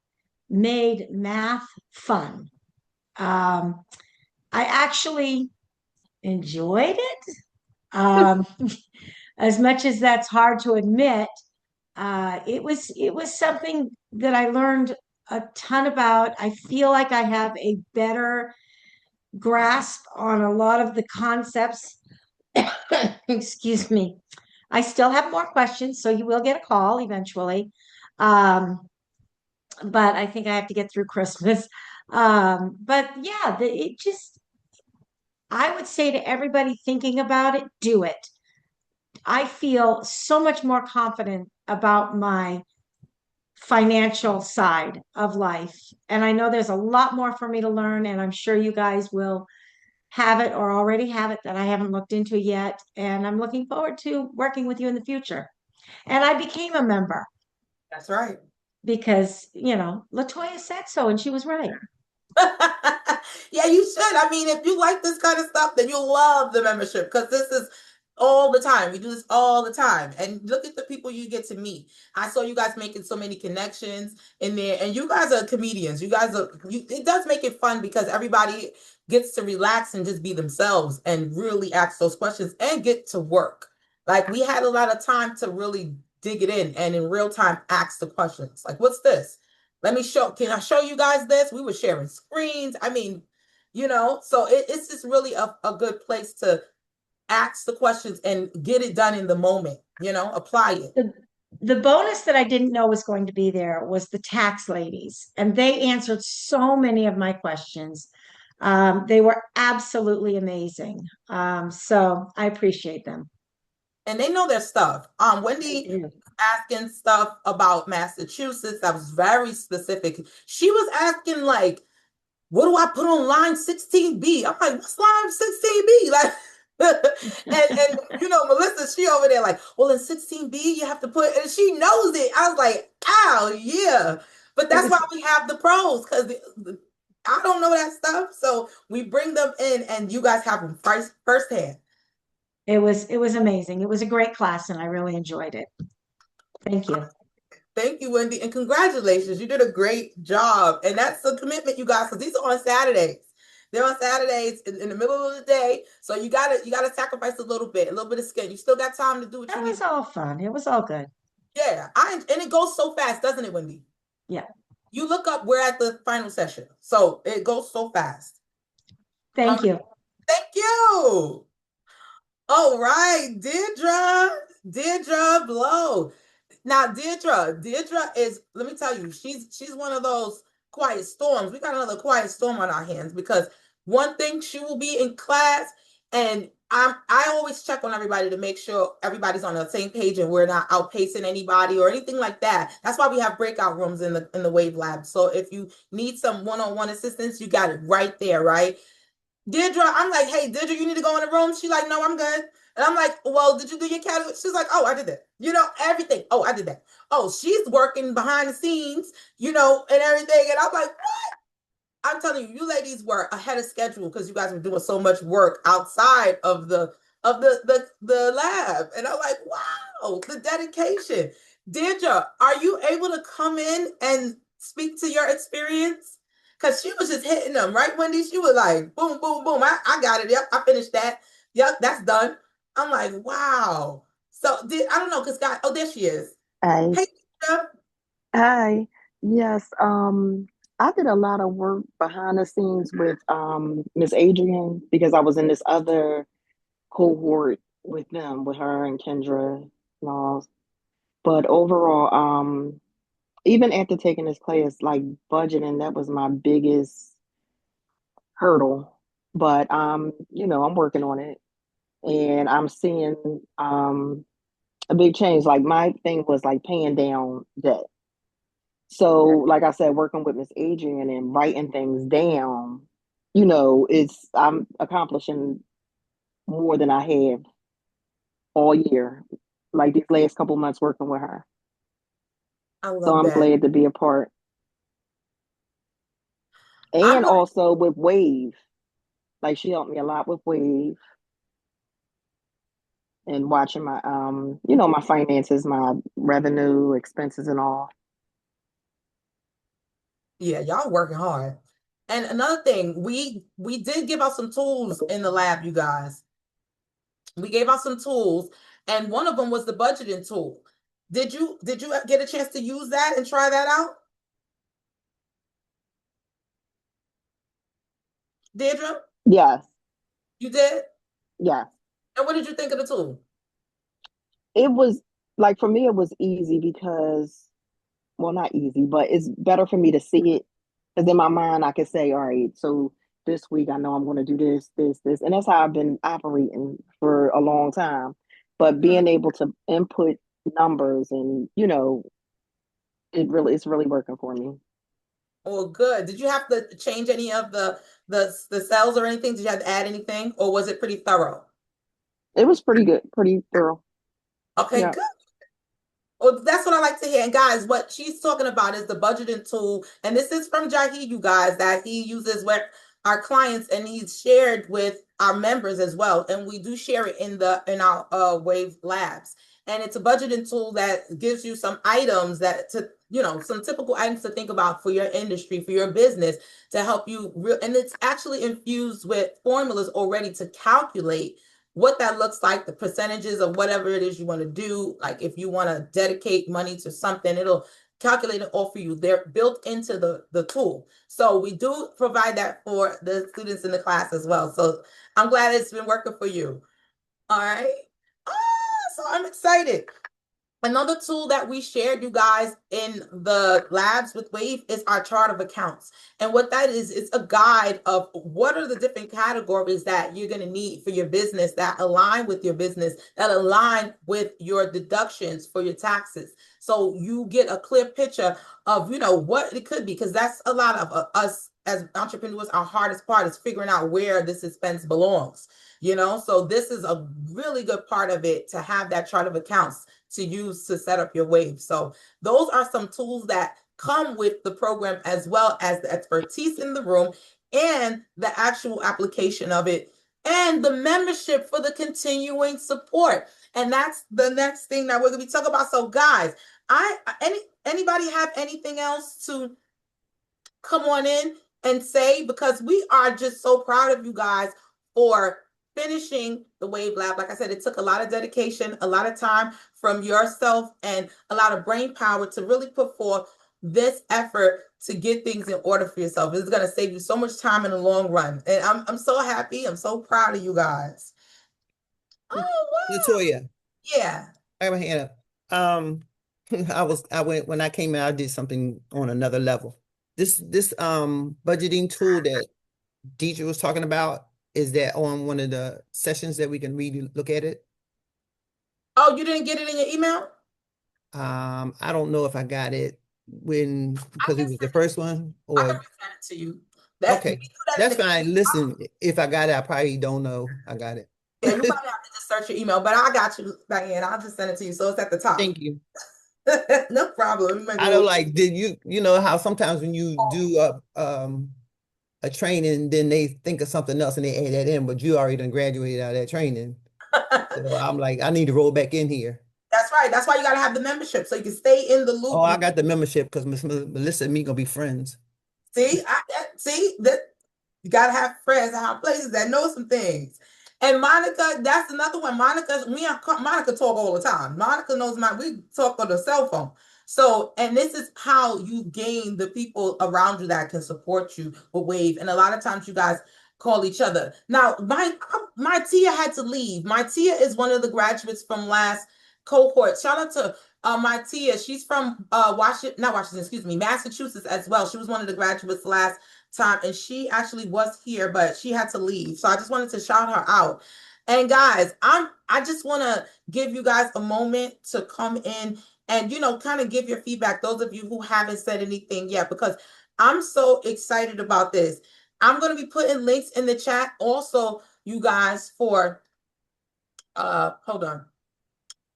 made math fun. I actually enjoyed it. As much as that's hard to admit, it was something that I learned a ton about. I feel like I have a better grasp on a lot of the concepts. Excuse me. I still have more questions, so you will get a call eventually. But I think I have to get through Christmas. But yeah, I would say to everybody thinking about it, do it. I feel so much more confident about my financial side of life. And I know there's a lot more for me to learn, and I'm sure you guys will have it or already have it that I haven't looked into yet. And I'm looking forward to working with you in the future. And I became a member. That's right. Because, Latoya said so, and she was right. Yeah, you should. I mean, if you like this kind of stuff, then you'll love the membership because this is all the time. We do this all the time. And look at the people you get to meet. I saw you guys making so many connections in there, and you guys are comedians. You guys are, it does make it fun because everybody gets to relax and just be themselves and really ask those questions and get to work. Like we had a lot of time to really dig it in and in real time ask the questions. Like, what's this? Let me show, can I show you guys this? We were sharing screens. I mean, so it's just really a good place to ask the questions and get it done in the moment, apply it. The bonus that I didn't know was going to be there was the tax ladies, and they answered so many of my questions. They were absolutely amazing. So I appreciate them. And they know their stuff. Wendy asking stuff about Massachusetts that was very specific. She was asking like, what do I put on line 16B? I'm like, what's line 16B? Like, and Melissa, she over there like, well, in 16B, you have to put, and she knows it. I was like, ow, yeah. But that's why we have the pros, because I don't know that stuff. So we bring them in and you guys have them firsthand. It was amazing. It was a great class and I really enjoyed it. Thank you. Thank you, Wendy, and congratulations. You did a great job. And that's a commitment, you guys, because these are on Saturdays. They're on Saturdays in the middle of the day. So you gotta sacrifice a little bit of skin. You still got time to do what you need. It was all fun. It was all good. Yeah. And it goes so fast, doesn't it, Wendy? Yeah. You look up, we're at the final session. So it goes so fast. Thank you. Thank you. All right, Deirdre Blow. Now, Deirdre is, let me tell you, she's one of those quiet storms. We got another quiet storm on our hands because one thing, she will be in class and I always check on everybody to make sure everybody's on the same page and we're not outpacing anybody or anything like that. That's why we have breakout rooms in the Wave Lab. So if you need some one-on-one assistance, you got it right there, right? Deirdre, I'm like, hey, Deirdre, you need to go in the room. She's like, no, I'm good. And I'm like, well, did you do your category? She's like, oh, I did that. Everything. Oh, I did that. Oh, she's working behind the scenes, and everything. And I'm like, what? I'm telling you, you ladies were ahead of schedule because you guys were doing so much work outside of the lab. And I'm like, wow, the dedication. Deirdre, are you able to come in and speak to your experience? Because she was just hitting them, right, Wendy? She was like, boom, boom, boom. I got it. Yep, I finished that. Yep, that's done. I'm like, wow. So I don't know, because God, oh, there she is. Hi. Hey, Deirdre. Hi. Yes. I did a lot of work behind the scenes with Miss Adrian because I was in this other cohort with them, with her and Kendra and all. But overall, even after taking this class, like budgeting, that was my biggest hurdle. But I'm working on it and I'm seeing a big change. Like my thing was like paying down debt. So, like I said, working with Miss Adrian and writing things down, I'm accomplishing more than I have all year, like these last couple months working with her. I So love I'm that. glad to be a part. And also with Wave, like she helped me a lot with Wave and watching my my finances, my revenue, expenses and all. Yeah, y'all working hard. And another thing, we did give out some tools in the lab, you guys. We gave out some tools, and one of them was the budgeting tool. Did you get a chance to use that and try that out? Deirdre? Yes. You did? Yes. And what did you think of the tool? It was like for me it was easy because well, not easy, but it's better for me to see it because in my mind I can say, all right, so this week I know I'm going to do this, this, this, and that's how I've been operating for a long time. But being able to input numbers and it's really working for me. Oh, good. Did you have to change any of the cells or anything? Did you have to add anything, or was it pretty thorough? It was pretty good, pretty thorough. Okay, Yeah. good. Well, that's what I like to hear. And guys, what she's talking about is the budgeting tool. And this is from Jahi, you guys, that he uses with our clients, and he's shared with our members as well. And we do share it in our Wave Labs. And it's a budgeting tool that gives you some items some typical items to think about for your industry, for your business, to help you. And it's actually infused with formulas already to calculate what that looks like, the percentages of whatever it is you want to do. Like if you want to dedicate money to something, it'll calculate it all for you. They're built into the tool. So we do provide that for the students in the class as well. So I'm glad it's been working for you. All right. So I'm excited. Another tool that we shared, you guys, in the labs with Wave is our chart of accounts. And what that is, it's a guide of what are the different categories that you're going to need for your business that align with your business, that align with your deductions for your taxes. So you get a clear picture of, what it could be, because that's a lot of us as entrepreneurs, our hardest part is figuring out where this expense belongs. So this is a really good part of it, to have that chart of accounts to use to set up your Wave. So those are some tools that come with the program, as well as the expertise in the room and the actual application of it, and the membership for the continuing support. And that's the next thing that we're going to be talking about. So guys, anybody have anything else to come on in and say? Because we are just so proud of you guys for finishing the Wave Lab. Like I said, it took a lot of dedication, a lot of time from yourself, and a lot of brain power to really put forth this effort to get things in order for yourself. It's going to save you so much time in the long run. And I'm so happy. I'm so proud of you guys. Oh, wow. Latoya. Yeah. I have a hand up. When I came out, I did something on another level. This budgeting tool that Deidre was talking about, is that on one of the sessions that we can really look at it? Oh, you didn't get it in your email? I don't know if I got it because it was the first one, I can or send it to you. okay, that's fine. Listen, if I got it, I probably don't know I got it. Yeah, you might have to just search your email, but I got you, Diane. I'll just send it to you, so it's at the top. Thank you. No problem. I don't like, did you know how sometimes when you do a training, then they think of something else and they add that in, but you already done graduated out of that training. So I'm like, I need to roll back in here. That's right. That's why you got to have the membership, so you can stay in the loop. Oh, I got the membership because Miss Melissa and me gonna be friends. See, that you got to have friends and have places that know some things. And Monica, that's another one. Monica talk all the time. Monica knows we talk on the cell phone. So, and this is how you gain the people around you that can support you with Wave. And a lot of times you guys call each other. Now, my Tia had to leave. My Tia is one of the graduates from last cohort. Shout out to my Tia. She's from Massachusetts as well. She was one of the graduates last time, and she actually was here, but she had to leave. So I just wanted to shout her out. And guys, I just want to give you guys a moment to come in and kind of give your feedback, those of you who haven't said anything yet, because I'm so excited about this. I'm going to be putting links in the chat also, you guys, for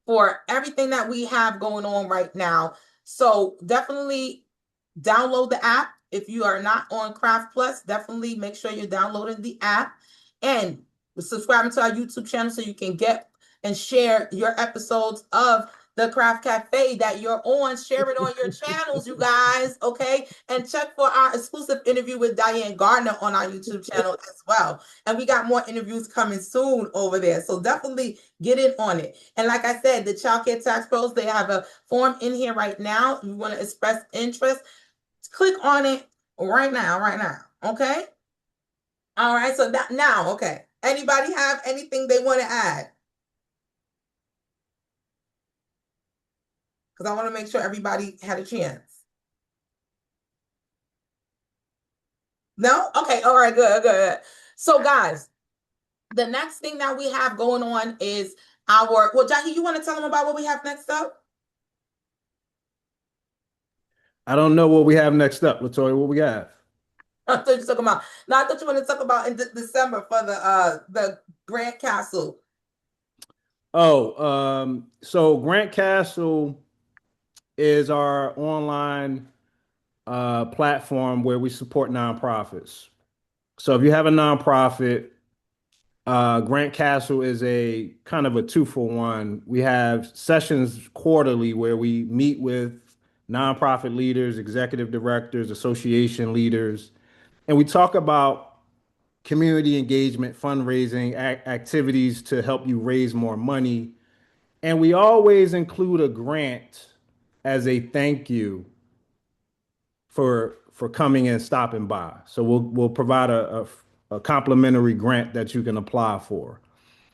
for everything that we have going on right now. So definitely download the app. If you are not on Craft Plus, definitely make sure you're downloading the app and subscribing to our YouTube channel so you can get and share your episodes of the Craft Cafe that you're on. Share it on your channels, you guys, okay? And check for our exclusive interview with Diane Gardner on our YouTube channel as well. And we got more interviews coming soon over there. So definitely get in on it. And like I said, the Childcare Tax Pros, they have a form in here right now. If you want to express interest, click on it right now, okay? All right, so that now, okay. Anybody have anything they want to add? Because I want to make sure everybody had a chance. No? Okay, all right, good. So guys, the next thing that we have going on is Jackie, you want to tell them about what we have next up? I don't know what we have next up, Latoya. What we have? I thought you were talking about. No, I thought you wanted to talk about in December for the Grant Castle. Oh, so Grant Castle, is our online platform where we support nonprofits. So if you have a nonprofit, Grant Castle is a kind of a 2-for-1. We have sessions quarterly where we meet with nonprofit leaders, executive directors, association leaders, and we talk about community engagement, fundraising activities to help you raise more money. And we always include a grant as a thank you for coming and stopping by. So we'll provide a complimentary grant that you can apply for.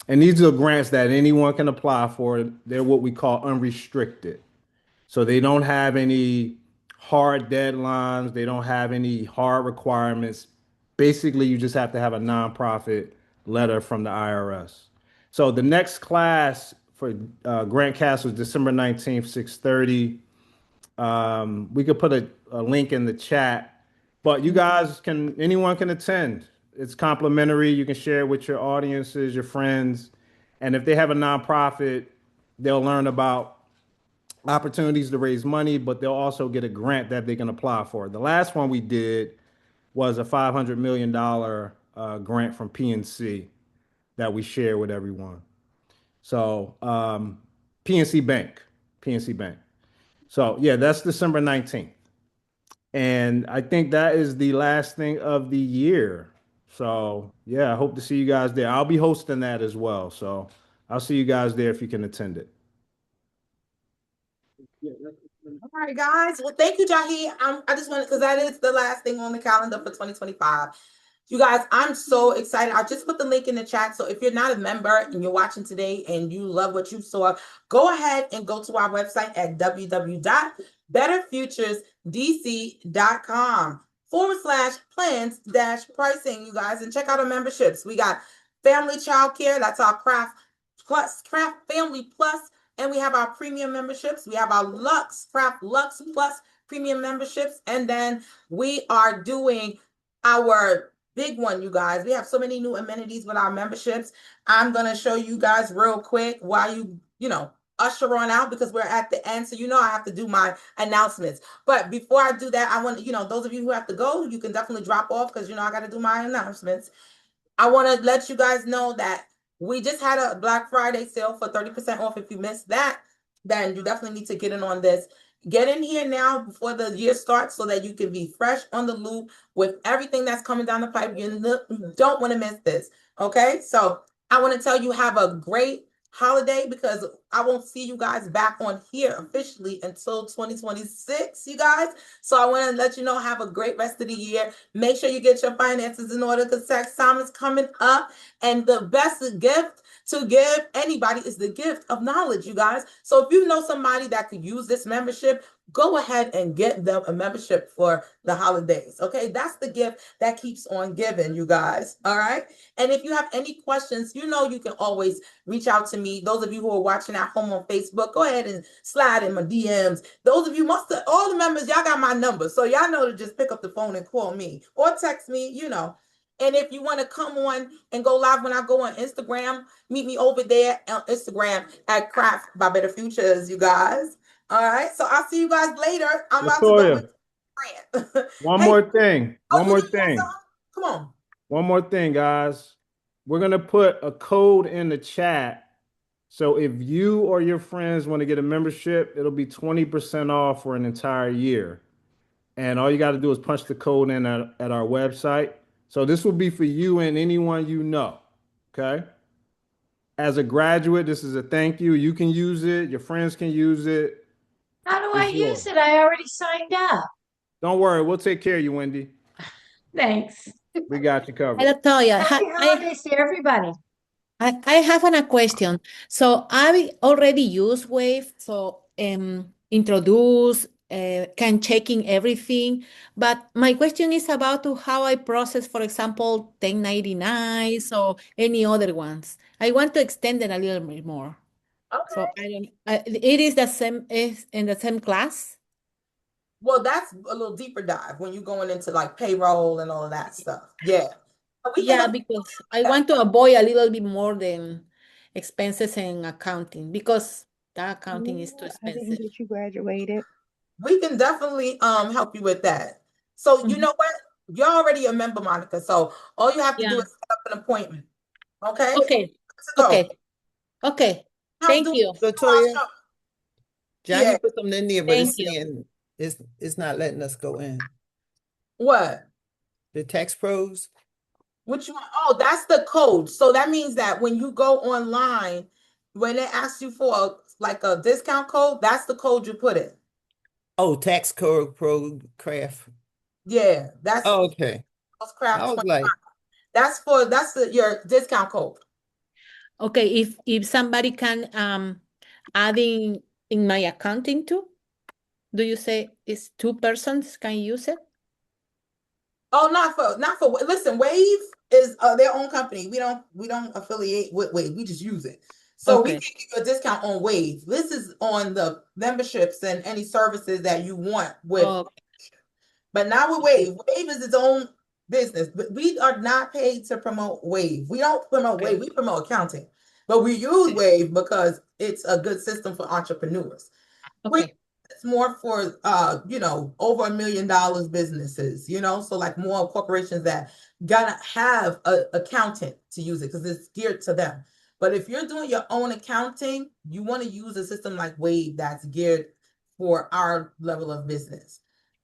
And these are grants that anyone can apply for. They're what we call unrestricted. So they don't have any hard deadlines, they don't have any hard requirements. Basically, you just have to have a nonprofit letter from the IRS. So the next class for Grant Castle is December 19th, 6:30. We could put a link in the chat, but you guys can, anyone can attend. It's complimentary. You can share it with your audiences, your friends. And if they have a nonprofit, they'll learn about opportunities to raise money, but they'll also get a grant that they can apply for. The last one we did was a $500 million grant from PNC that we share with everyone. So PNC Bank, PNC Bank. So yeah, that's December 19th. And I think that is the last thing of the year. So yeah, I hope to see you guys there. I'll be hosting that as well. So I'll see you guys there if you can attend it. All right, guys. Well, thank you, Jahi. I just wanted, because that is the last thing on the calendar for 2025. You guys, I'm so excited. I just put the link in the chat. So if you're not a member and you're watching today and you love what you saw, go ahead and go to our website at www.betterfuturesdc.com/plans-pricing, you guys, and check out our memberships. We got Family Childcare, that's our Craft Family Plus, and we have our premium memberships. We have our Craft Lux Plus premium memberships, and then we are doing our big one, you guys. We have so many new amenities with our memberships. I'm going to show you guys real quick while you know, usher on out, because we're at the end. So, I have to do my announcements. But before I do that, I want to, those of you who have to go, you can definitely drop off because, I got to do my announcements. I want to let you guys know that we just had a Black Friday sale for 30% off. If you missed that, then you definitely need to get in on this. Get in here now before the year starts so that you can be fresh on the loop with everything that's coming down the pipe. You don't want to miss this. Okay, so I want to tell you, have a great holiday, because I won't see you guys back on here officially until 2026, you guys. So I want to let you know, have a great rest of the year. Make sure you get your finances in order, because tax time is coming up, and the best gift to give anybody is the gift of knowledge, you guys. So if you know somebody that could use this membership, go ahead and get them a membership for the holidays. Okay, that's the gift that keeps on giving, you guys. All right. And if you have any questions, you can always reach out to me. Those of you who are watching at home on Facebook, go ahead and slide in my DMs. Those of you, all the members, y'all got my number, so y'all know to just pick up the phone and call me or text me. And if you want to come on and go live when I go on Instagram, meet me over there on Instagram at Craft by Better Futures, you guys. All right. So I'll see you guys later. I'm about to go with Grant. One more thing. One more thing. Come on. One more thing, guys. We're going to put a code in the chat. So if you or your friends want to get a membership, it'll be 20% off for an entire year. And all you got to do is punch the code in at our website. So this will be for you and anyone you know. Okay. As a graduate, this is a thank you. You can use it. Your friends can use it. How do I use it? I already signed up. Don't worry. We'll take care of you, Wendy. Thanks. We got you covered. Latoya, Happy holidays to everybody. I have a question. So I already use Wave, so introduce, can checking everything. But my question is about how I process, for example, 1099 or any other ones. I want to extend it a little bit more. Okay. So it is the same, is in the same class? Well, that's a little deeper dive when you're going into like payroll and all of that stuff. Yeah. Yeah, because I want to avoid a little bit more than expenses and accounting, because that accounting is too I expensive. didn't get you graduated. We can definitely help you with that. So you know what? You're already a member, Monica. So all you have to do Yeah. is set up an appointment. Okay? Okay. Let's go. Okay. Okay. Thank you. Latoya, Yeah. Johnny put something in there, but it's Thank you. saying it's not letting us go in. What? The tax pros. Which one? Oh, that's the code. So that means that when you go online, when it asks you for like a discount code, that's the code you put in. Oh, tax code pro craft. Yeah, that's Oh, okay. I craft was 25. like, That's your discount code. Okay, if somebody can add in my accounting too, do you say it's 2 persons can use it? Oh, not for listen, Wave is their own company. We don't affiliate with Wave. We just use it. So we Okay. can give you a discount on Wave. This is on the memberships and any services that you want with. Okay. But not with Wave. Wave is its own business. But we are not paid to promote Wave. We don't promote Okay. Wave. We promote accounting. But we use Wave because it's a good system for entrepreneurs. Okay. It's more for over $1 million businesses, so like more corporations that gotta have a accountant to use it because it's geared to them. But if you're doing your own accounting, you want to use a system like Wave that's geared for our level of business.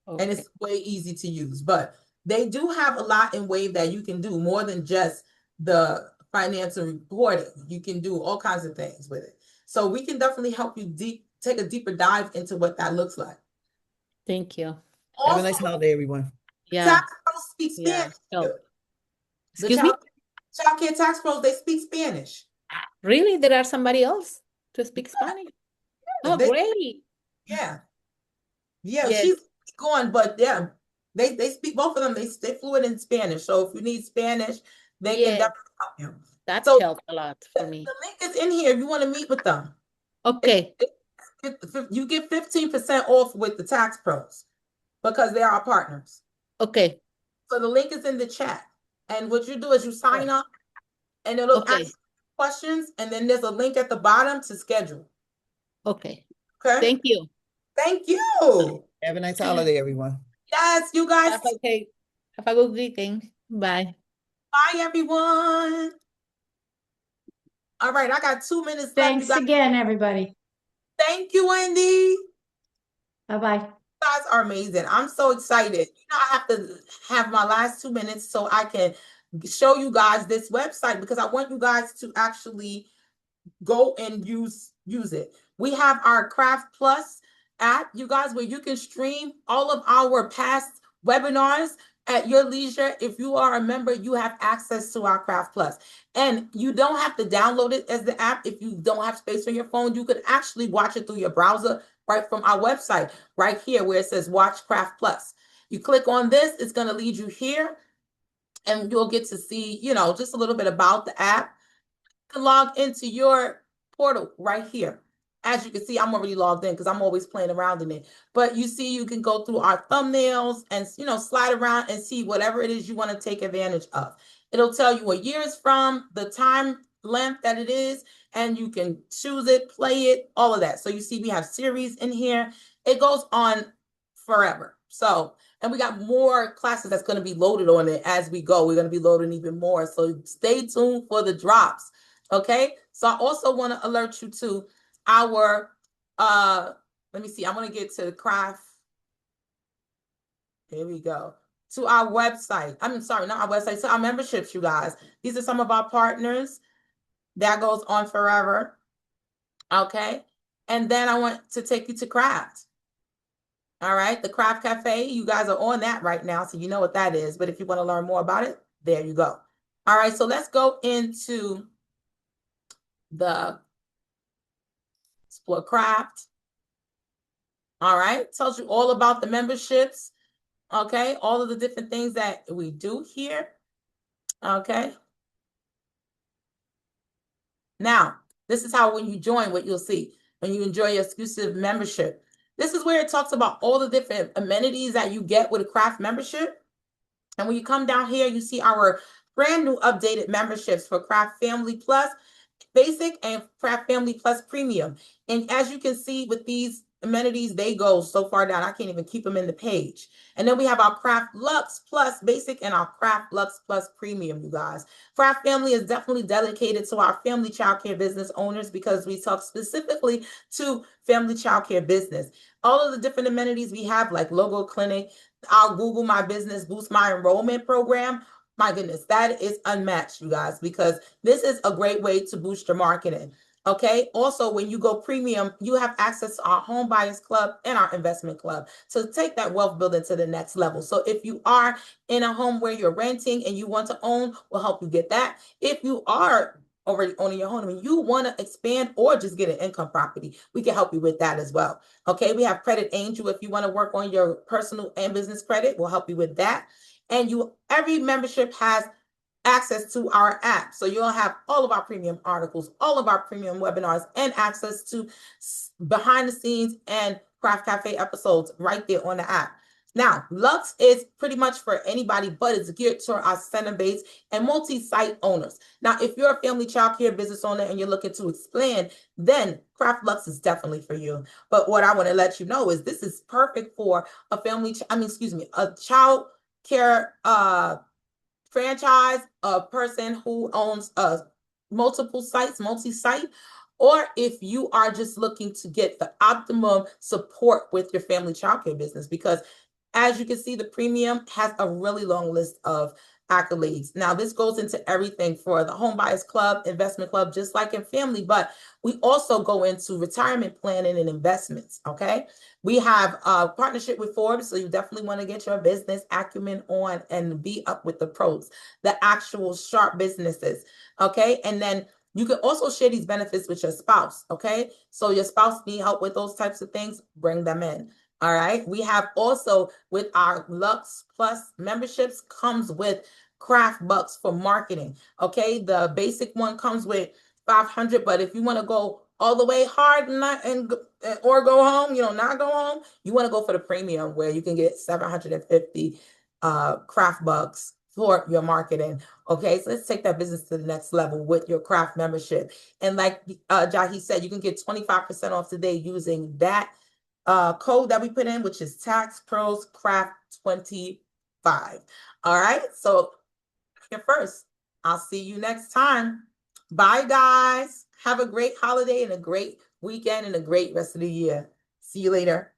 Okay. And it's way easy to use. But they do have a lot in Wave that you can do more than just the financial reporting. You can do all kinds of things with it. So we can definitely help you take a deeper dive into what that looks like. Thank you. have a nice holiday, everyone. Yeah. Tax pros speak Yeah. Spanish. So, The excuse me? Childcare tax pros, they speak Spanish. Really? There are somebody else to speak Spanish? Oh, great. Yeah. Yes. She's going, but yeah, they speak both of them. They fluent in Spanish. So if you need Spanish, they can Yes. definitely help you. That So helped a lot for me. the link is in here if you want to meet with them. Okay. You get 15% off with the tax pros because they are our partners. Okay. So the link is in the chat. And what you do is you sign up and it'll ask you questions. And then there's a link at the bottom to schedule. Okay. Okay. Thank you. Thank you. Have a nice holiday, everyone. Yes, you guys. Have a good weekend. Bye. Bye, everyone. All right, I got 2 minutes left. Thanks again, everybody. Thank you, Wendy. Bye-bye. You guys are amazing. I'm so excited. I have to have my last 2 minutes so I can show you guys this website because I want you guys to actually go and use it. We have our Craft Plus app, you guys, where you can stream all of our past webinars at your leisure. If you are a member, you have access to our Craft Plus. And you don't have to download it as the app. If you don't have space on your phone, you could actually watch it through your browser right from our website, right here where it says Watch Craft Plus. You click on this, it's going to lead you here, and you'll get to see, just a little bit about the app. You can log into your portal right here. As you can see, I'm already logged in because I'm always playing around in it. But you see, you can go through our thumbnails and, slide around and see whatever it is you want to take advantage of. It'll tell you what year it's from, the time length that it is, and you can choose it, play it, all of that. So you see we have series in here. It goes on forever. So, and we got more classes that's going to be loaded on it as we go. We're going to be loading even more. So stay tuned for the drops. Okay. So I also want to alert you to our, let me see. I want to get to the craft. Here we go. To our website. I'm sorry, not our website, to our memberships, you guys. These are some of our partners. That goes on forever. Okay. And then I want to take you to Craft. All right. The Craft Cafe. You guys are on that right now. So you know what that is. But if you want to learn more about it, there you go. All right. So let's go into the Explore Craft. All right. Tells you all about the memberships. Okay. All of the different things that we do here. Okay. Now, this is how when you join, what you'll see when you enjoy your exclusive membership. This is where it talks about all the different amenities that you get with a Craft membership. And when you come down here, you see our brand new updated memberships for Craft Family Plus Basic and Craft Family Plus Premium. And as you can see with these amenities, they go so far down, I can't even keep them in the page. And then we have our Craft Lux Plus Basic and our Craft Lux Plus Premium, you guys. Craft Family is definitely dedicated to our family childcare business owners because we talk specifically to family childcare business. All of the different amenities we have, like Logo Clinic, our Google My Business Boost My Enrollment program. My goodness, that is unmatched, you guys, because this is a great way to boost your marketing. Okay. Also, when you go premium, you have access to our home buyers club and our investment club to take that wealth building to the next level. So if you are in a home where you're renting and you want to own, we'll help you get that. If you are already owning your home and you want to expand or just get an income property, we can help you with that as well. Okay. We have Credit Angel. If you want to work on your personal and business credit, we'll help you with that. And every membership has access to our app. So you'll have all of our premium articles, all of our premium webinars, and access to behind the scenes and Craft Cafe episodes right there on the app. Now, Lux is pretty much for anybody, but it's geared to our center-based and multi-site owners. Now, if you're a family childcare business owner and you're looking to expand, then Craft Lux is definitely for you. But what I want to let you know is this is perfect for a a child care franchise, a person who owns multiple sites, multi-site, or if you are just looking to get the optimum support with your family childcare business, because as you can see, the premium has a really long list of accolades. Now, this goes into everything for the home buyers club, investment club, just like in family, but we also go into retirement planning and investments. Okay. We have a partnership with Forbes, so you definitely want to get your business acumen on and be up with the pros, the actual sharp businesses. Okay. And then you can also share these benefits with your spouse. Okay. So your spouse need help with those types of things, bring them in. All right. We have also with our Lux Plus memberships comes with Craft Bucks for marketing. Okay. The basic one comes with 500, but if you want to go all the way hard or go home, not go home, you want to go for the premium where you can get 750 Craft Bucks for your marketing. Okay, so let's take that business to the next level with your Craft membership. And like Jahi said, you can get 25% off today using that code that we put in, which is Tax Pros Craft 25. All right, so here first. I'll see you next time. Bye, guys. Have a great holiday and a great weekend and a great rest of the year. See you later.